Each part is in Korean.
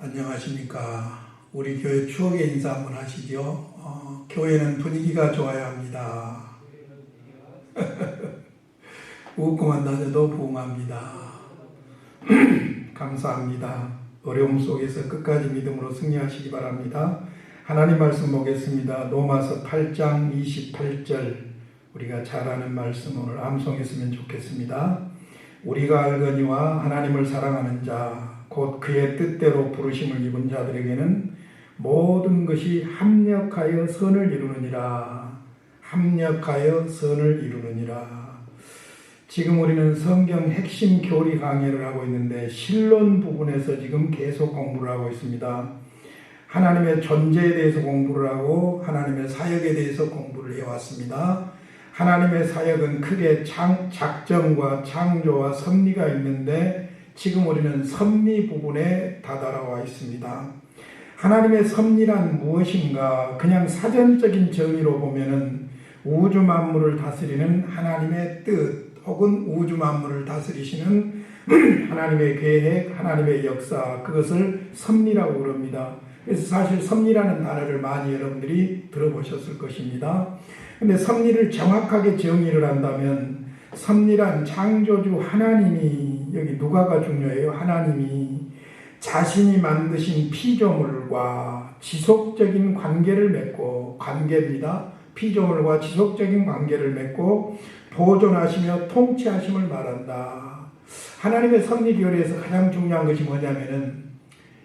안녕하십니까. 우리 교회 추억의 인사 한번 하시죠. 교회는 분위기가 좋아야 합니다. 웃고만 다녀도 부흥합니다. 감사합니다. 어려움 속에서 끝까지 믿음으로 승리하시기 바랍니다. 하나님 말씀 보겠습니다. 로마서 8장 28절 우리가 잘 아는 말씀 오늘 암송했으면 좋겠습니다. 우리가 알거니와 하나님을 사랑하는 자 곧 그의 뜻대로 부르심을 입은 자들에게는 모든 것이 합력하여 선을 이루느니라. 합력하여 선을 이루느니라. 지금 우리는 성경 핵심 교리 강의를 하고 있는데 실론 부분에서 지금 계속 공부를 하고 있습니다. 하나님의 존재에 대해서 공부를 하고 하나님의 사역에 대해서 공부를 해왔습니다. 하나님의 사역은 크게 작정과 창조와 섭리가 있는데 지금 우리는 섭리 부분에 다다라와 있습니다. 하나님의 섭리란 무엇인가? 그냥 사전적인 정의로 보면은 우주 만물을 다스리는 하나님의 뜻 혹은 우주 만물을 다스리시는 하나님의 계획, 하나님의 역사, 그것을 섭리라고 부릅니다. 그래서 사실 섭리라는 단어를 많이 여러분들이 들어보셨을 것입니다. 근데 섭리를 정확하게 정의를 한다면 섭리란 창조주 하나님이, 여기 누가가 중요해요. 하나님이 자신이 만드신 피조물과 지속적인 관계를 맺고, 관계입니다. 피조물과 지속적인 관계를 맺고 보존하시며 통치하심을 말한다. 하나님의 섭리 교리에서 가장 중요한 것이 뭐냐면은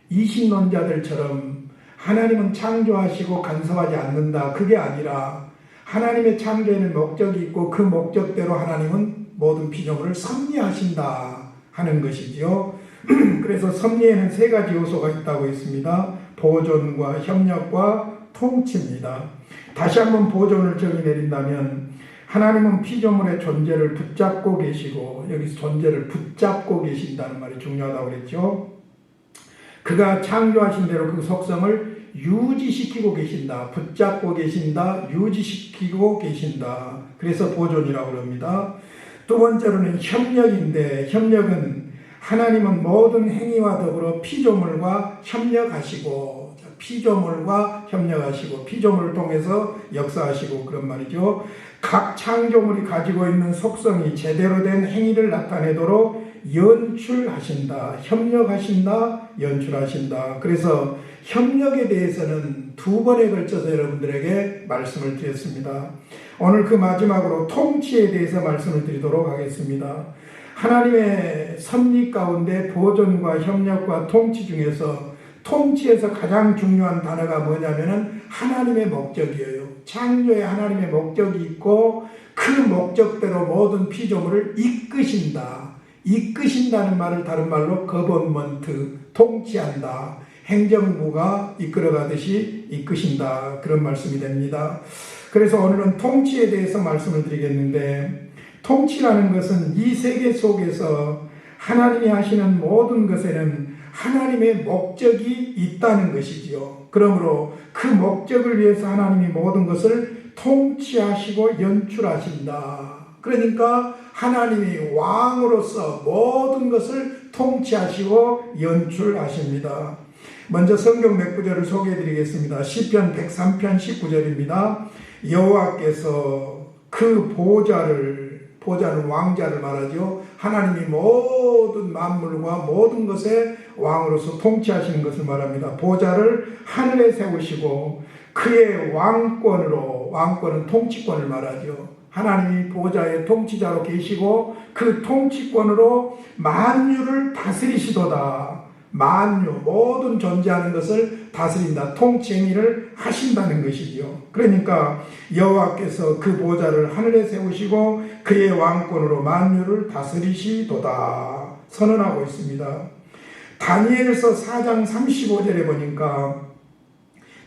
이신론자들처럼 하나님은 창조하시고 간섭하지 않는다. 그게 아니라 하나님의 창조에는 목적이 있고 그 목적대로 하나님은 모든 피조물을 섭리하신다 하는 것이지요. 그래서 섭리에는 세 가지 요소가 있다고 했습니다. 보존과 협력과 통치입니다. 다시 한번 보존을 정의 내린다면 하나님은 피조물의 존재를 붙잡고 계시고, 여기서 존재를 붙잡고 계신다는 말이 중요하다고 그랬죠. 그가 창조하신 대로 그 속성을 유지시키고 계신다. 붙잡고 계신다. 유지시키고 계신다. 그래서 보존이라고 합니다. 두 번째로는 협력인데, 협력은 하나님은 모든 행위와 더불어 피조물과 협력하시고, 피조물과 협력하시고 피조물을 통해서 역사하시고 그런 말이죠. 각 창조물이 가지고 있는 속성이 제대로 된 행위를 나타내도록 연출하신다. 협력하신다. 연출하신다. 그래서 협력에 대해서는 두 번에 걸쳐서 여러분들에게 말씀을 드렸습니다. 오늘 그 마지막으로 통치에 대해서 말씀을 드리도록 하겠습니다. 하나님의 섭리 가운데 보존과 협력과 통치 중에서 통치에서 가장 중요한 단어가 뭐냐면은 하나님의 목적이에요. 창조에 하나님의 목적이 있고 그 목적대로 모든 피조물을 이끄신다. 이끄신다는 말을 다른 말로 거버먼트, 통치한다. 행정부가 이끌어가듯이 이끄신다. 그런 말씀이 됩니다. 그래서 오늘은 통치에 대해서 말씀을 드리겠는데, 통치라는 것은 이 세계 속에서 하나님이 하시는 모든 것에는 하나님의 목적이 있다는 것이지요. 그러므로 그 목적을 위해서 하나님이 모든 것을 통치하시고 연출하신다. 그러니까 하나님이 왕으로서 모든 것을 통치하시고 연출하십니다. 먼저 성경 몇 구절을 소개해 드리겠습니다. 시편 103편 19절입니다. 여호와께서 그 보좌는 왕자를 말하죠. 하나님이 모든 만물과 모든 것에 왕으로서 통치하시는 것을 말합니다. 보좌를 하늘에 세우시고 그의 왕권은 통치권을 말하죠. 하나님이 보좌의 통치자로 계시고 그 통치권으로 만유를 다스리시도다. 만유, 모든 존재하는 것을 다스린다. 통치 행위를 하신다는 것이죠. 그러니까 여호와께서 그 보좌를 하늘에 세우시고 그의 왕권으로 만유를 다스리시도다 선언하고 있습니다. 다니엘서 4장 35절에 보니까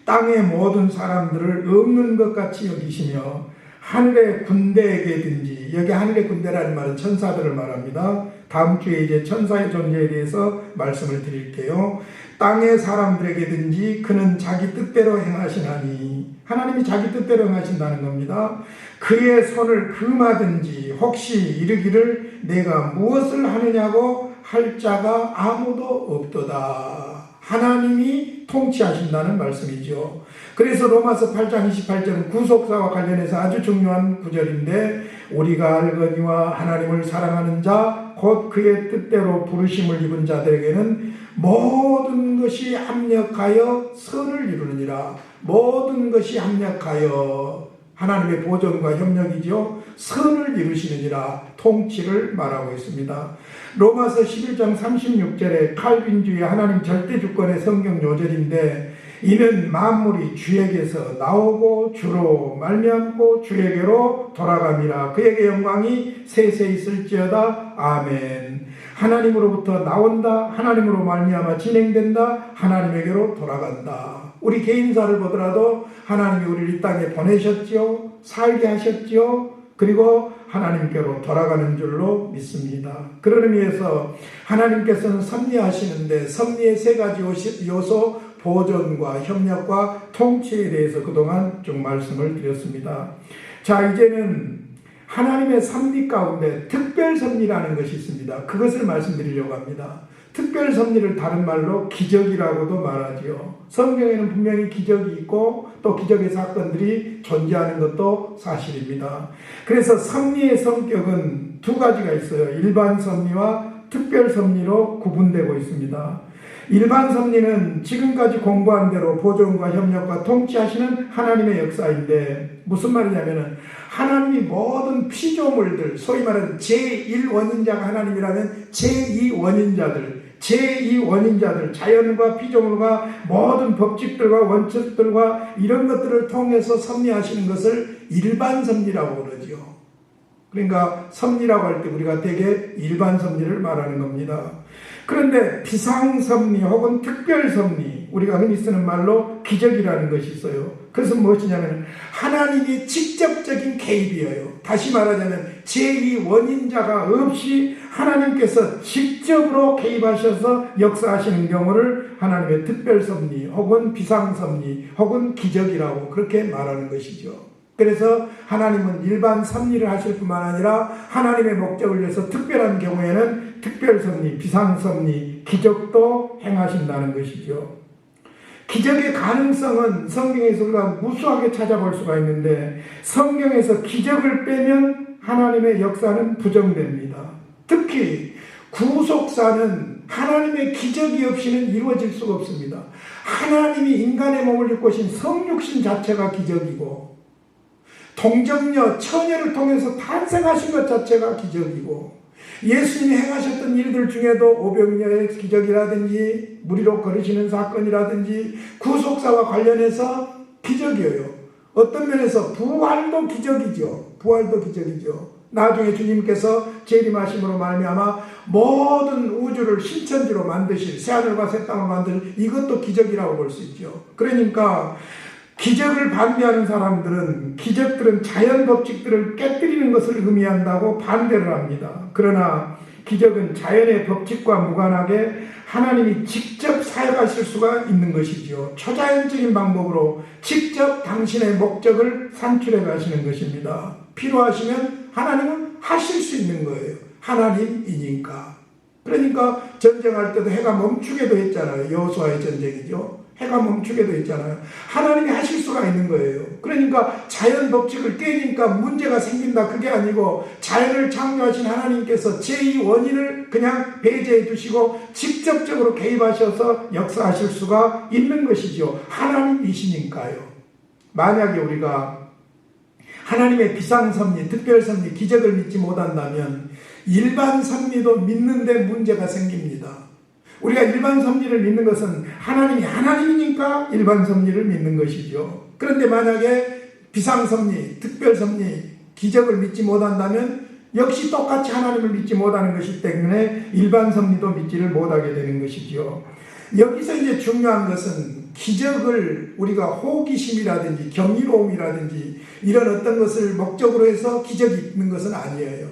땅의 모든 사람들을 없는 것 같이 여기시며 하늘의 군대에게든지, 여기 하늘의 군대라는 말은 천사들을 말합니다. 다음 주에 이제 천사의 존재에 대해서 말씀을 드릴게요. 땅의 사람들에게든지 그는 자기 뜻대로 행하시나니, 하나님이 자기 뜻대로 행하신다는 겁니다. 그의 손을 금하든지 혹시 이르기를 내가 무엇을 하느냐고 할 자가 아무도 없도다. 하나님이 통치하신다는 말씀이죠. 그래서 로마서 8장 28절은 구속사와 관련해서 아주 중요한 구절인데 우리가 알거니와 하나님을 사랑하는 자 곧 그의 뜻대로 부르심을 입은 자들에게는 모든 것이 합력하여 선을 이루느니라. 모든 것이 합력하여 하나님의 보존과 협력이죠. 선을 이루시느니라 통치를 말하고 있습니다. 로마서 11장 36절에 칼빈주의 하나님 절대주권의 성경 요절인데 이는 만물이 주에게서 나오고 주로 말미암고 주에게로 돌아감이라. 그에게 영광이 세세 있을지어다. 아멘. 하나님으로부터 나온다. 하나님으로 말미암아 진행된다. 하나님에게로 돌아간다. 우리 개인사를 보더라도 하나님이 우리를 이 땅에 보내셨지요. 살게 하셨지요. 그리고 하나님께로 돌아가는 줄로 믿습니다. 그런 의미에서 하나님께서는 섭리하시는데 섭리의 세 가지 요소 보존과 협력과 통치에 대해서 그동안 쭉 말씀을 드렸습니다. 자, 이제는 하나님의 섭리 가운데 특별 섭리라는 것이 있습니다. 그것을 말씀드리려고 합니다. 특별 섭리를 다른 말로 기적이라고도 말하지요. 성경에는 분명히 기적이 있고 또 기적의 사건들이 존재하는 것도 사실입니다. 그래서 섭리의 성격은 두 가지가 있어요. 일반 섭리와 특별 섭리로 구분되고 있습니다. 일반 섭리는 지금까지 공부한 대로 보존과 협력과 통치하시는 하나님의 역사인데 무슨 말이냐면은 하나님이 모든 피조물들 소위 말하는 제1원인자가 하나님이라면 제2원인자들 자연과 피조물과 모든 법칙들과 원칙들과 이런 것들을 통해서 섭리하시는 것을 일반 섭리라고 그러죠. 그러니까 섭리라고 할 때 우리가 대개 일반 섭리를 말하는 겁니다. 그런데 비상섭리 혹은 특별섭리, 우리가 흔히 쓰는 말로 기적이라는 것이 있어요. 그것은 무엇이냐면 하나님이 직접적인 개입이에요. 다시 말하자면 제2원인자가 없이 하나님께서 직접으로 개입하셔서 역사하시는 경우를 하나님의 특별섭리 혹은 비상섭리 혹은 기적이라고 그렇게 말하는 것이죠. 그래서 하나님은 일반 섭리를 하실 뿐만 아니라 하나님의 목적을 위해서 특별한 경우에는 특별섭리, 비상섭리, 기적도 행하신다는 것이죠. 기적의 가능성은 성경에서 우리가 무수하게 찾아볼 수가 있는데 성경에서 기적을 빼면 하나님의 역사는 부정됩니다. 특히 구속사는 하나님의 기적이 없이는 이루어질 수가 없습니다. 하나님이 인간의 몸을 입고 오신 성육신 자체가 기적이고 동정녀, 처녀를 통해서 탄생하신 것 자체가 기적이고 예수님이 행하셨던 일들 중에도 오병이어의 기적이라든지 무리로 걸으시는 사건이라든지 구속사와 관련해서 기적이에요. 어떤 면에서 부활도 기적이죠. 나중에 주님께서 재림하심으로 말미암아 모든 우주를 신천지로 만드실 새하늘과 새 땅을 만드실 이것도 기적이라고 볼 수 있죠. 그러니까 기적을 반대하는 사람들은 기적들은 자연 법칙들을 깨뜨리는 것을 의미한다고 반대를 합니다. 그러나 기적은 자연의 법칙과 무관하게 하나님이 직접 사역하실 수가 있는 것이죠. 초자연적인 방법으로 직접 당신의 목적을 산출해 가시는 것입니다. 필요하시면 하나님은 하실 수 있는 거예요. 하나님이니까. 그러니까 전쟁할 때도 해가 멈추게도 했잖아요. 여호수아의 전쟁이죠. 해가 멈추게도 했잖아요. 하나님이 하실 수가 있는 거예요. 그러니까 자연 법칙을 깨니까 문제가 생긴다 그게 아니고 자연을 창조하신 하나님께서 제2원인을 그냥 배제해 두시고 직접적으로 개입하셔서 역사하실 수가 있는 것이죠. 하나님이시니까요. 만약에 우리가 하나님의 비상섭리, 특별섭리, 기적을 믿지 못한다면 일반 섭리도 믿는데 문제가 생깁니다. 우리가 일반 섭리를 믿는 것은 하나님이 하나님이니까 일반 섭리를 믿는 것이죠. 그런데 만약에 비상섭리, 특별섭리, 기적을 믿지 못한다면 역시 똑같이 하나님을 믿지 못하는 것이기 때문에 일반 섭리도 믿지를 못하게 되는 것이죠. 여기서 이제 중요한 것은 기적을 우리가 호기심이라든지 경이로움이라든지 이런 어떤 것을 목적으로 해서 기적이 있는 것은 아니에요.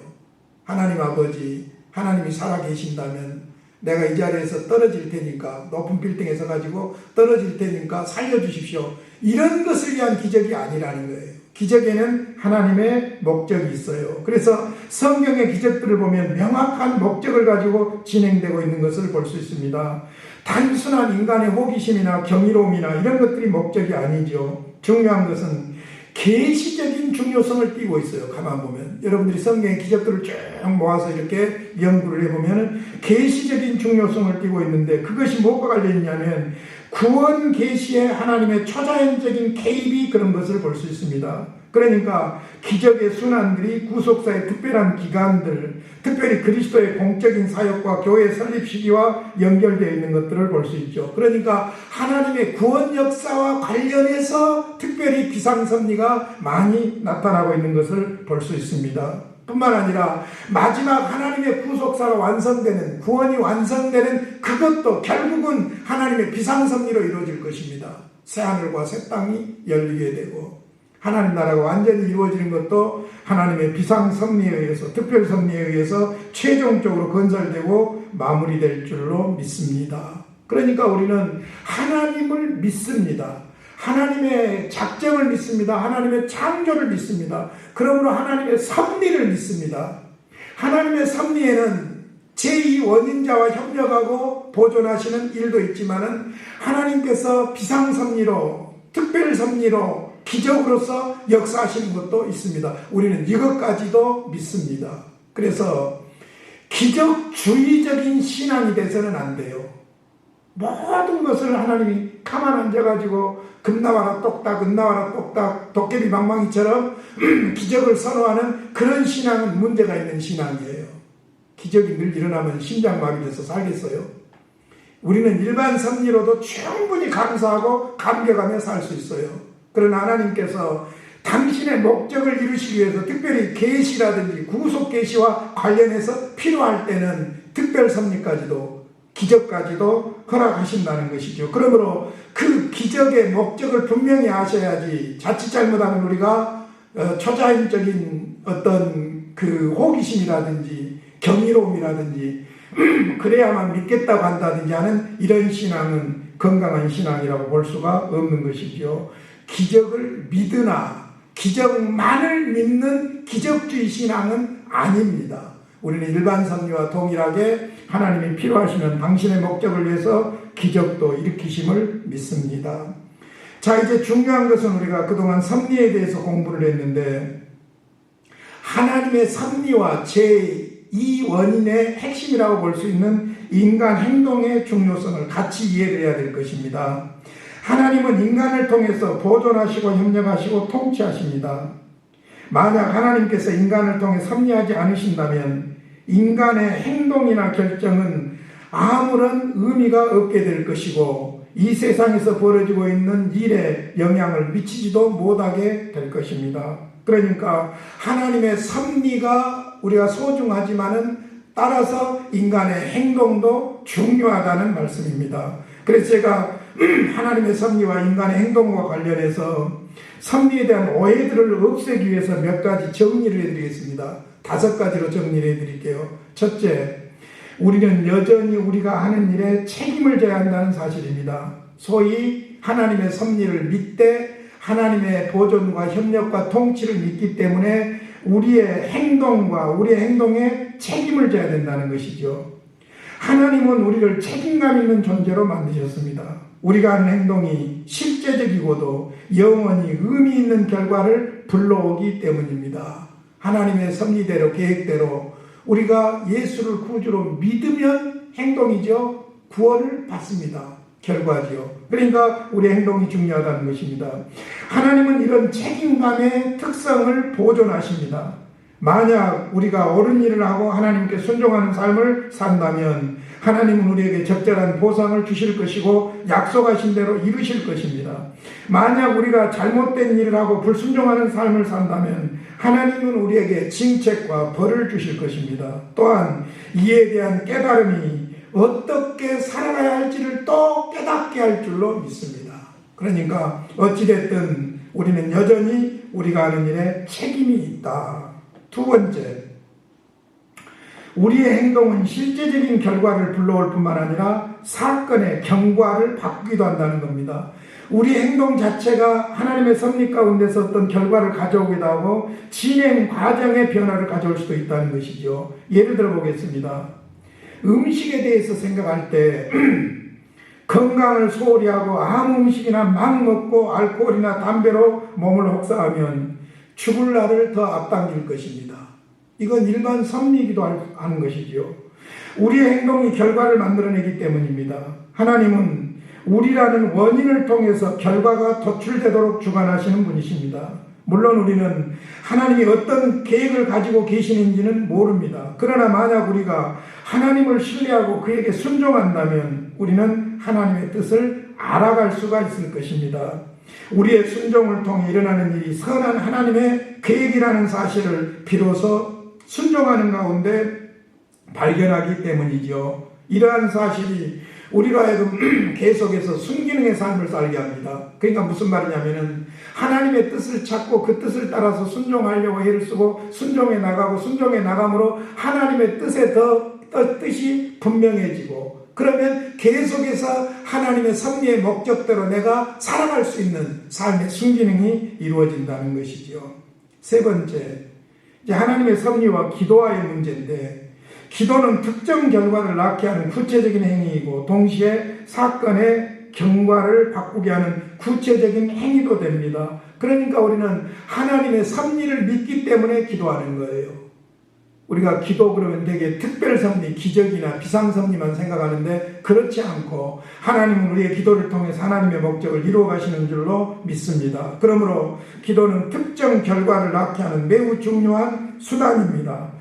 하나님 아버지, 하나님이 살아계신다면 내가 이 자리에서 떨어질 테니까 높은 빌딩에서 가지고 떨어질 테니까 살려주십시오. 이런 것을 위한 기적이 아니라는 거예요. 기적에는 하나님의 목적이 있어요. 그래서 성경의 기적들을 보면 명확한 목적을 가지고 진행되고 있는 것을 볼 수 있습니다. 단순한 인간의 호기심이나 경이로움이나 이런 것들이 목적이 아니죠. 중요한 것은 계시적인 중요성을 띠고 있어요. 가만 보면 여러분들이 성경의 기적들을 쭉 모아서 이렇게 연구를 해보면 계시적인 중요성을 띠고 있는데, 그것이 뭐가 관련이냐면 구원 계시에 하나님의 초자연적인 개입이 그런 것을 볼 수 있습니다. 그러니까 기적의 순환들이 구속사의 특별한 기간들, 특별히 그리스도의 공적인 사역과 교회 설립 시기와 연결되어 있는 것들을 볼 수 있죠. 그러니까 하나님의 구원 역사와 관련해서 특별히 비상섭리가 많이 나타나고 있는 것을 볼 수 있습니다. 뿐만 아니라 마지막 하나님의 구속사가 완성되는, 구원이 완성되는 그것도 결국은 하나님의 비상섭리로 이루어질 것입니다. 새하늘과 새 땅이 열리게 되고 하나님 나라가 완전히 이루어지는 것도 하나님의 비상섭리에 의해서, 특별섭리에 의해서 최종적으로 건설되고 마무리될 줄로 믿습니다. 그러니까 우리는 하나님을 믿습니다. 하나님의 작정을 믿습니다. 하나님의 창조를 믿습니다. 그러므로 하나님의 섭리를 믿습니다. 하나님의 섭리에는 제2원인자와 협력하고 보존하시는 일도 있지만은 하나님께서 비상섭리로, 특별섭리로, 기적으로서 역사하시는 것도 있습니다. 우리는 이것까지도 믿습니다. 그래서 기적주의적인 신앙이 돼서는 안 돼요. 모든 것을 하나님이 가만 앉아가지고 금나와라 똑딱, 은나와라 똑딱, 도깨비 방망이처럼 기적을 선호하는 그런 신앙은 문제가 있는 신앙이에요. 기적이 늘 일어나면 심장마비돼서 살겠어요? 우리는 일반 섭리로도 충분히 감사하고 감격하며 살 수 있어요. 그러나 하나님께서 당신의 목적을 이루시기 위해서 특별히 계시라든지 구속 계시와 관련해서 필요할 때는 특별 섭리까지도, 기적까지도 허락하신다는 것이죠. 그러므로 그 기적의 목적을 분명히 아셔야지 자칫 잘못하면 우리가 초자연적인 어떤 그 호기심이라든지 경이로움이라든지 그래야만 믿겠다고 한다든지 하는 이런 신앙은 건강한 신앙이라고 볼 수가 없는 것이죠. 기적을 믿으나 기적만을 믿는 기적주의 신앙은 아닙니다. 우리는 일반 섭리와 동일하게 하나님이 필요하시면 당신의 목적을 위해서 기적도 일으키심을 믿습니다. 자, 이제 중요한 것은 우리가 그동안 섭리에 대해서 공부를 했는데, 하나님의 섭리와 제2원인의 핵심이라고 볼 수 있는 인간 행동의 중요성을 같이 이해를 해야 될 것입니다. 하나님은 인간을 통해서 보존하시고 협력하시고 통치하십니다. 만약 하나님께서 인간을 통해 섭리하지 않으신다면 인간의 행동이나 결정은 아무런 의미가 없게 될 것이고 이 세상에서 벌어지고 있는 일에 영향을 미치지도 못하게 될 것입니다. 그러니까 하나님의 섭리가 우리가 소중하지만은 따라서 인간의 행동도 중요하다는 말씀입니다. 그래서 제가 하나님의 섭리와 인간의 행동과 관련해서 섭리에 대한 오해들을 없애기 위해서 몇 가지 정리를 해드리겠습니다. 5가지로 정리를 해드릴게요. 첫째, 우리는 여전히 우리가 하는 일에 책임을 져야 한다는 사실입니다. 소위 하나님의 섭리를 믿되 하나님의 보존과 협력과 통치를 믿기 때문에 우리의 행동과 우리의 행동에 책임을 져야 된다는 것이죠. 하나님은 우리를 책임감 있는 존재로 만드셨습니다. 우리가 하는 행동이 실제적이고도 영원히 의미 있는 결과를 불러오기 때문입니다. 하나님의 섭리대로, 계획대로 우리가 예수를 구주로 믿으면 행동이죠. 구원을 받습니다. 결과지요. 그러니까 우리의 행동이 중요하다는 것입니다. 하나님은 이런 책임감의 특성을 보존하십니다. 만약 우리가 옳은 일을 하고 하나님께 순종하는 삶을 산다면 하나님은 우리에게 적절한 보상을 주실 것이고 약속하신 대로 이루실 것입니다. 만약 우리가 잘못된 일을 하고 불순종하는 삶을 산다면 하나님은 우리에게 징책과 벌을 주실 것입니다. 또한 이에 대한 깨달음이 어떻게 살아가야 할지를 또 깨닫게 할 줄로 믿습니다. 그러니까 어찌됐든 우리는 여전히 우리가 하는 일에 책임이 있다. 두 번째, 우리의 행동은 실제적인 결과를 불러올 뿐만 아니라 사건의 경과를 바꾸기도 한다는 겁니다. 우리 행동 자체가 하나님의 섭리 가운데서 어떤 결과를 가져오기도 하고 진행 과정의 변화를 가져올 수도 있다는 것이죠. 예를 들어 보겠습니다. 음식에 대해서 생각할 때 건강을 소홀히 하고 아무 음식이나 막 먹고 알코올이나 담배로 몸을 혹사하면 죽을 날을 더 앞당길 것입니다. 이건 일반 섭리이기도 하는 것이죠. 우리의 행동이 결과를 만들어내기 때문입니다. 하나님은 우리라는 원인을 통해서 결과가 도출되도록 주관하시는 분이십니다. 물론 우리는 하나님이 어떤 계획을 가지고 계시는지는 모릅니다. 그러나 만약 우리가 하나님을 신뢰하고 그에게 순종한다면 우리는 하나님의 뜻을 알아갈 수가 있을 것입니다. 우리의 순종을 통해 일어나는 일이 선한 하나님의 계획이라는 사실을 비로소 순종하는 가운데 발견하기 때문이죠. 이러한 사실이 우리로 하여금 계속해서 순기능의 삶을 살게 합니다. 그러니까 무슨 말이냐면은 하나님의 뜻을 찾고 그 뜻을 따라서 순종하려고 애를 쓰고 순종해 나가고 순종해 나감으로 하나님의 뜻에 더 뜻이 분명해지고 그러면 계속해서 하나님의 섭리의 목적대로 내가 살아갈 수 있는 삶의 순기능이 이루어진다는 것이죠. 세 번째, 이제 하나님의 섭리와 기도와의 문제인데 기도는 특정 결과를 낳게 하는 구체적인 행위이고 동시에 사건의 경과를 바꾸게 하는 구체적인 행위도 됩니다. 그러니까 우리는 하나님의 섭리를 믿기 때문에 기도하는 거예요. 우리가 기도 그러면 되게 특별 섭리, 기적이나 비상 섭리만 생각하는데 그렇지 않고 하나님은 우리의 기도를 통해서 하나님의 목적을 이루어 가시는 줄로 믿습니다. 그러므로 기도는 특정 결과를 낳게 하는 매우 중요한 수단입니다.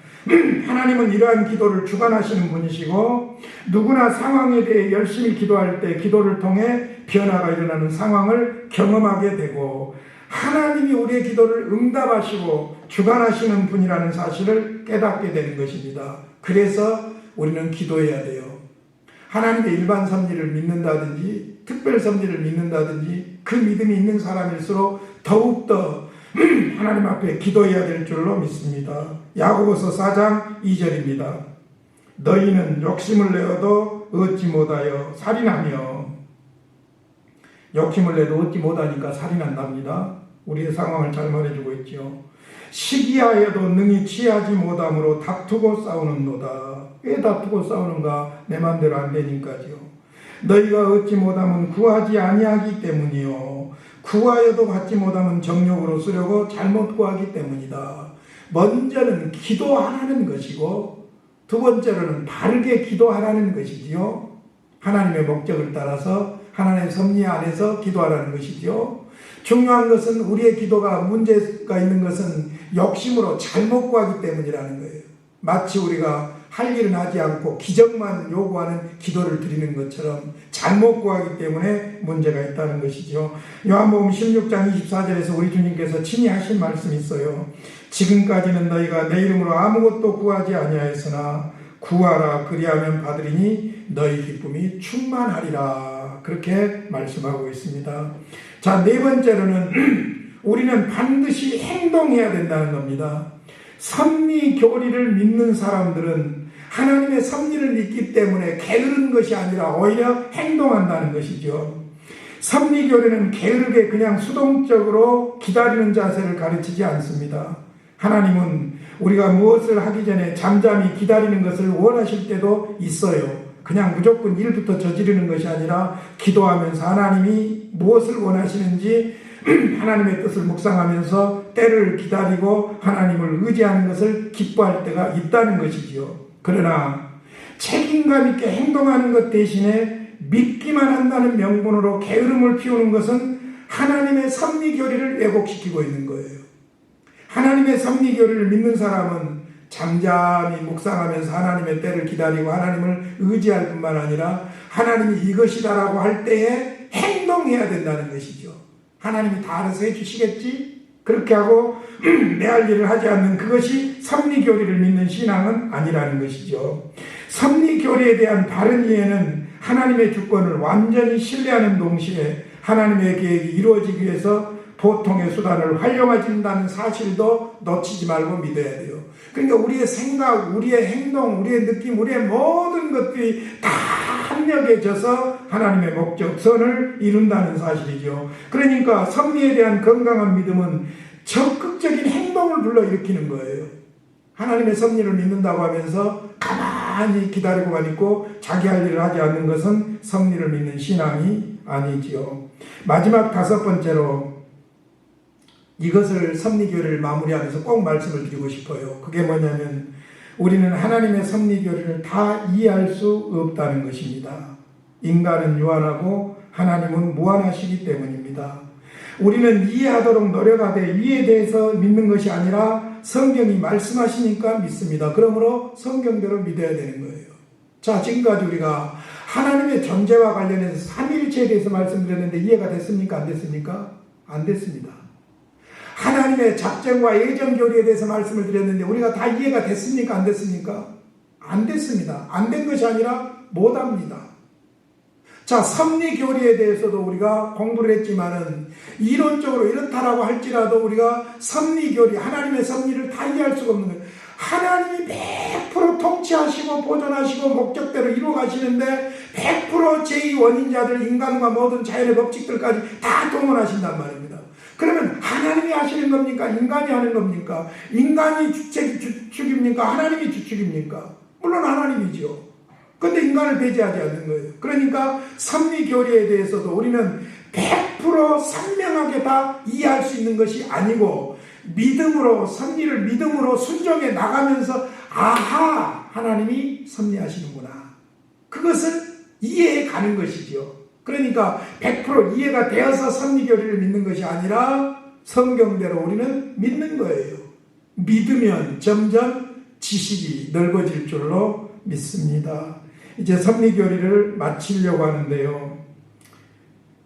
하나님은 이러한 기도를 주관하시는 분이시고 누구나 상황에 대해 열심히 기도할 때 기도를 통해 변화가 일어나는 상황을 경험하게 되고 하나님이 우리의 기도를 응답하시고 주관하시는 분이라는 사실을 깨닫게 되는 것입니다. 그래서 우리는 기도해야 돼요. 하나님의 일반 섭리를 믿는다든지 특별 섭리를 믿는다든지 그 믿음이 있는 사람일수록 더욱더 하나님 앞에 기도해야 될 줄로 믿습니다. 야고보서 4장 2절입니다. 너희는 욕심을 내어도 얻지 못하여 살인하며 욕심을 내도 얻지 못하니까 살인한답니다. 우리의 상황을 잘 말해주고 있죠. 시기하여도 능히 취하지 못함으로 다투고 싸우는도다. 왜 다투고 싸우는가? 내 맘대로 안 되니까죠. 너희가 얻지 못하면 구하지 아니하기 때문이요 구하여도 받지 못하면 정욕으로 쓰려고 잘못 구하기 때문이다. 먼저는 기도하라는 것이고 두 번째로는 바르게 기도하라는 것이지요. 하나님의 목적을 따라서 하나님의 섭리 안에서 기도하라는 것이죠. 중요한 것은 우리의 기도가 문제가 있는 것은 욕심으로 잘못 구하기 때문이라는 거예요. 마치 우리가 할 일은 하지 않고 기적만 요구하는 기도를 드리는 것처럼 잘못 구하기 때문에 문제가 있다는 것이죠. 요한복음 16장 24절에서 우리 주님께서 친히 하신 말씀이 있어요. 지금까지는 너희가 내 이름으로 아무것도 구하지 아니하였으나 구하라 그리하면 받으리니 너희 기쁨이 충만하리라. 그렇게 말씀하고 있습니다. 자, 네 번째로는 우리는 반드시 행동해야 된다는 겁니다. 섭리 교리를 믿는 사람들은 하나님의 섭리를 믿기 때문에 게으른 것이 아니라 오히려 행동한다는 것이죠. 섭리 교리는 게으르게 그냥 수동적으로 기다리는 자세를 가르치지 않습니다. 하나님은 우리가 무엇을 하기 전에 잠잠히 기다리는 것을 원하실 때도 있어요. 그냥 무조건 일부터 저지르는 것이 아니라 기도하면서 하나님이 무엇을 원하시는지 하나님의 뜻을 묵상하면서 때를 기다리고 하나님을 의지하는 것을 기뻐할 때가 있다는 것이지요. 그러나 책임감 있게 행동하는 것 대신에 믿기만 한다는 명분으로 게으름을 피우는 것은 하나님의 섭리 교리를 왜곡시키고 있는 거예요. 하나님의 섭리 교리를 믿는 사람은 잠잠히 묵상하면서 하나님의 때를 기다리고 하나님을 의지할 뿐만 아니라 하나님이 이것이다라고 할 때에 행동해야 된다는 것이죠. 하나님이 다 알아서 해주시겠지? 그렇게 하고 내 할 일을 하지 않는 그것이 섭리교리를 믿는 신앙은 아니라는 것이죠. 섭리교리에 대한 바른 이해는 하나님의 주권을 완전히 신뢰하는 동시에 하나님의 계획이 이루어지기 위해서 보통의 수단을 활용해준다는 사실도 놓치지 말고 믿어야 돼요. 그러니까 우리의 생각, 우리의 행동, 우리의 느낌, 우리의 모든 것들이 다 합력해져서 하나님의 목적선을 이룬다는 사실이죠. 그러니까 섭리에 대한 건강한 믿음은 적극적인 행동을 불러일으키는 거예요. 하나님의 섭리를 믿는다고 하면서 가만히 기다리고만 있고 자기 할 일을 하지 않는 것은 섭리를 믿는 신앙이 아니지요. 마지막 5번째로 이것을 섭리교리를 마무리하면서 꼭 말씀을 드리고 싶어요. 그게 뭐냐면 우리는 하나님의 섭리교리를 다 이해할 수 없다는 것입니다. 인간은 유한하고 하나님은 무한하시기 때문입니다. 우리는 이해하도록 노력하되 이에 대해서 믿는 것이 아니라 성경이 말씀하시니까 믿습니다. 그러므로 성경대로 믿어야 되는 거예요. 자, 지금까지 우리가 하나님의 존재와 관련해서 삼위일체에 대해서 말씀드렸는데 이해가 됐습니까? 안 됐습니까? 안 됐습니다. 하나님의 작정과 예정 교리에 대해서 말씀을 드렸는데 우리가 다 이해가 됐습니까? 안 됐습니까? 안 됐습니다. 안 된 것이 아니라 못합니다. 자, 섭리 교리에 대해서도 우리가 공부를 했지만은 이론적으로 이렇다라고 할지라도 우리가 섭리 교리, 하나님의 섭리를 다 이해할 수가 없는 거예요. 하나님이 100% 통치하시고 보존하시고 목적대로 이루어가시는데 100% 제2원인자들, 인간과 모든 자연의 법칙들까지 다 동원하신단 말입니다. 그러면 하나님이 하시는 겁니까? 인간이 하는 겁니까? 인간이 주축입니까? 하나님이 주축입니까? 물론 하나님이죠. 근데 인간을 배제하지 않는 거예요. 그러니까 섭리 교리에 대해서도 우리는 100% 선명하게 다 이해할 수 있는 것이 아니고 믿음으로, 섭리를 믿음으로 순종해 나가면서 아하, 하나님이 섭리하시는구나. 그것을 이해해 가는 것이죠. 그러니까 100% 이해가 되어서 섭리 교리를 믿는 것이 아니라 성경대로 우리는 믿는 거예요. 믿으면 점점 지식이 넓어질 줄로 믿습니다. 이제 섭리교리를 마치려고 하는데요.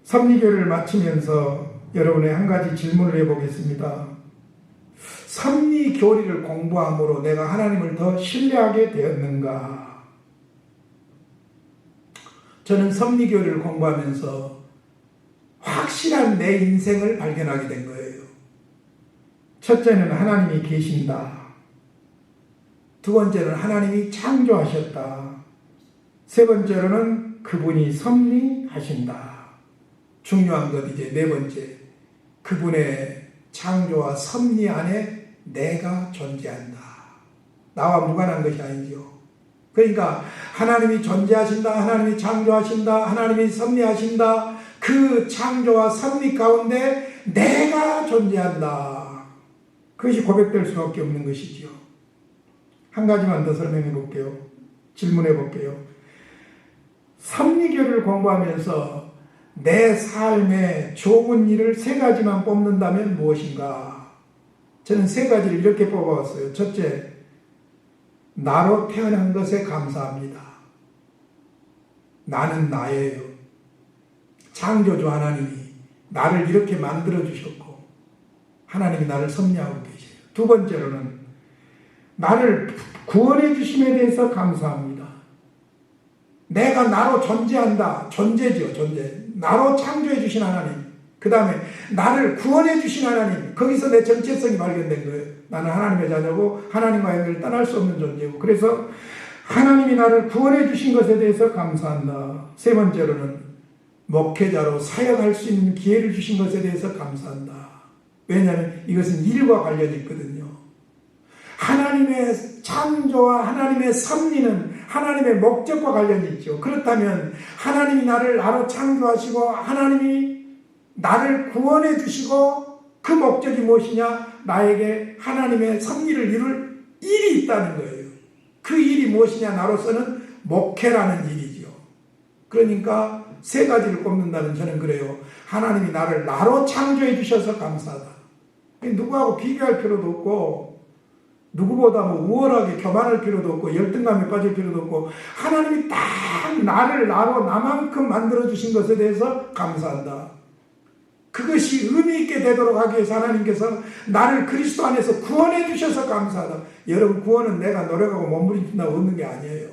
섭리교리를 마치면서 여러분의 한 가지 질문을 해보겠습니다. 섭리교리를 공부함으로 내가 하나님을 더 신뢰하게 되었는가? 저는 섭리교리를 공부하면서 확실한 내 인생을 발견하게 된 거예요. 첫째는 하나님이 계신다. 두 번째는 하나님이 창조하셨다. 세 번째로는 그분이 섭리하신다. 중요한 것 이제 네 번째, 그분의 창조와 섭리 안에 내가 존재한다. 나와 무관한 것이 아니죠. 그러니까 하나님이 존재하신다, 하나님이 창조하신다, 하나님이 섭리하신다. 그 창조와 섭리 가운데 내가 존재한다. 그것이 고백될 수밖에 없는 것이지요. 한 가지만 더 설명해 볼게요. 질문해 볼게요. 섭리교리를 공부하면서 내 삶에 좋은 일을 세 가지만 뽑는다면 무엇인가? 저는 세 가지를 이렇게 뽑아왔어요. 첫째, 나로 태어난 것에 감사합니다. 나는 나예요. 창조주 하나님이 나를 이렇게 만들어 주셨고 하나님이 나를 섭리하고 계세요. 두 번째로는 나를 구원해 주심에 대해서 감사합니다. 내가 나로 존재한다. 존재죠, 존재. 나로 창조해 주신 하나님. 그 다음에 나를 구원해 주신 하나님. 거기서 내 정체성이 발견된 거예요. 나는 하나님의 자녀고 하나님과 연결을 떠날 수 없는 존재고. 그래서 하나님이 나를 구원해 주신 것에 대해서 감사한다. 세 번째로는 목회자로 사역할 수 있는 기회를 주신 것에 대해서 감사한다. 왜냐하면 이것은 일과 관련이 있거든요. 하나님의 창조와 하나님의 섭리는 하나님의 목적과 관련이 있죠. 그렇다면 하나님이 나로 창조하시고 하나님이 나를 구원해 주시고 그 목적이 무엇이냐? 나에게 하나님의 섭리를 이룰 일이 있다는 거예요. 그 일이 무엇이냐? 나로서는 목회라는 일이죠. 그러니까 세 가지를 꼽는다면 저는 그래요. 하나님이 나를 나로 창조해 주셔서 감사하다. 누구하고 비교할 필요도 없고 누구보다 우월하게 교만할 필요도 없고 열등감에 빠질 필요도 없고 하나님이 딱 나를 나로 나만큼 만들어주신 것에 대해서 감사한다. 그것이 의미 있게 되도록 하기 위해서 하나님께서 나를 그리스도 안에서 구원해 주셔서 감사하다. 여러분, 구원은 내가 노력하고 몸부림친다고 얻는 게 아니에요.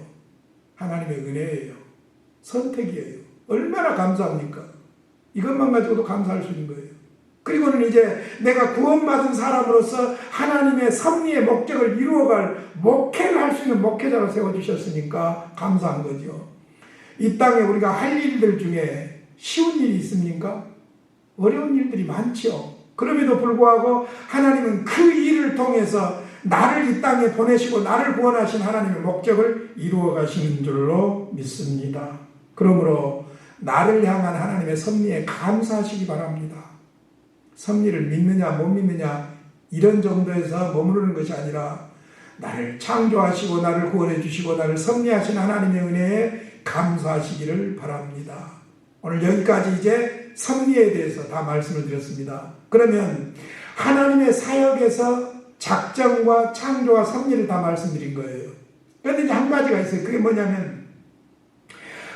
하나님의 은혜예요. 선택이에요. 얼마나 감사합니까? 이것만 가지고도 감사할 수 있는 거예요. 그리고는 이제 내가 구원받은 사람으로서 하나님의 섭리의 목적을 이루어갈 목회를 할 수 있는 목회자로 세워주셨으니까 감사한 거죠. 이 땅에 우리가 할 일들 중에 쉬운 일이 있습니까? 어려운 일들이 많죠. 그럼에도 불구하고 하나님은 그 일을 통해서 나를 이 땅에 보내시고 나를 구원하신 하나님의 목적을 이루어 가시는 줄로 믿습니다. 그러므로 나를 향한 하나님의 섭리에 감사하시기 바랍니다. 섭리를 믿느냐 못 믿느냐 이런 정도에서 머무르는 것이 아니라 나를 창조하시고 나를 구원해 주시고 나를 섭리하신 하나님의 은혜에 감사하시기를 바랍니다. 오늘 여기까지 이제 섭리에 대해서 다 말씀을 드렸습니다. 그러면 하나님의 사역에서 작정과 창조와 섭리를 다 말씀드린 거예요. 그런데 이제 한 가지가 있어요. 그게 뭐냐면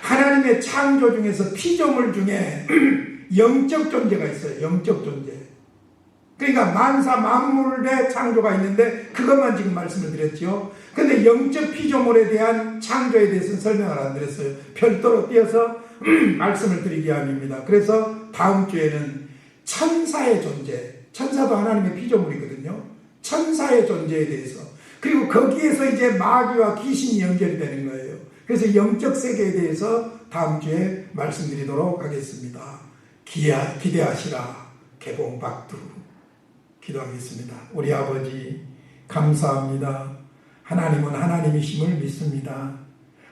하나님의 창조 중에서 피조물 중에 영적 존재가 있어요. 영적 존재. 그러니까 만사 만물의 창조가 있는데 그것만 지금 말씀을 드렸죠. 그런데 영적 피조물에 대한 창조에 대해서는 설명을 안 드렸어요. 별도로 띄어서 말씀을 드리기 위함입니다. 그래서 다음 주에는 천사의 존재, 천사도 하나님의 피조물이거든요. 천사의 존재에 대해서, 그리고 거기에서 이제 마귀와 귀신이 연결이 되는 거예요. 그래서 영적 세계에 대해서 다음 주에 말씀드리도록 하겠습니다. 기대하시라. 개봉박두. 기도하겠습니다. 우리 아버지 감사합니다. 하나님은 하나님이심을 믿습니다.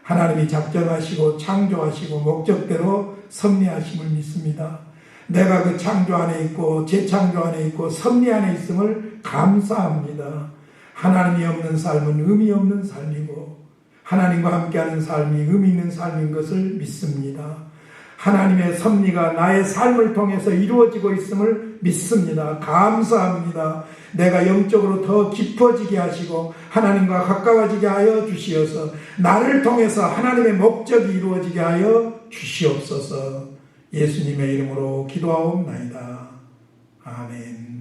하나님이 작정하시고 창조하시고 목적대로 섭리하심을 믿습니다. 내가 그 창조 안에 있고 재창조 안에 있고 섭리 안에 있음을 감사합니다. 하나님이 없는 삶은 의미 없는 삶이고 하나님과 함께하는 삶이 의미 있는 삶인 것을 믿습니다. 하나님의 섭리가 나의 삶을 통해서 이루어지고 있음을 믿습니다. 감사합니다. 내가 영적으로 더 깊어지게 하시고 하나님과 가까워지게 하여 주시어서 나를 통해서 하나님의 목적이 이루어지게 하여 주시옵소서. 예수님의 이름으로 기도하옵나이다. 아멘.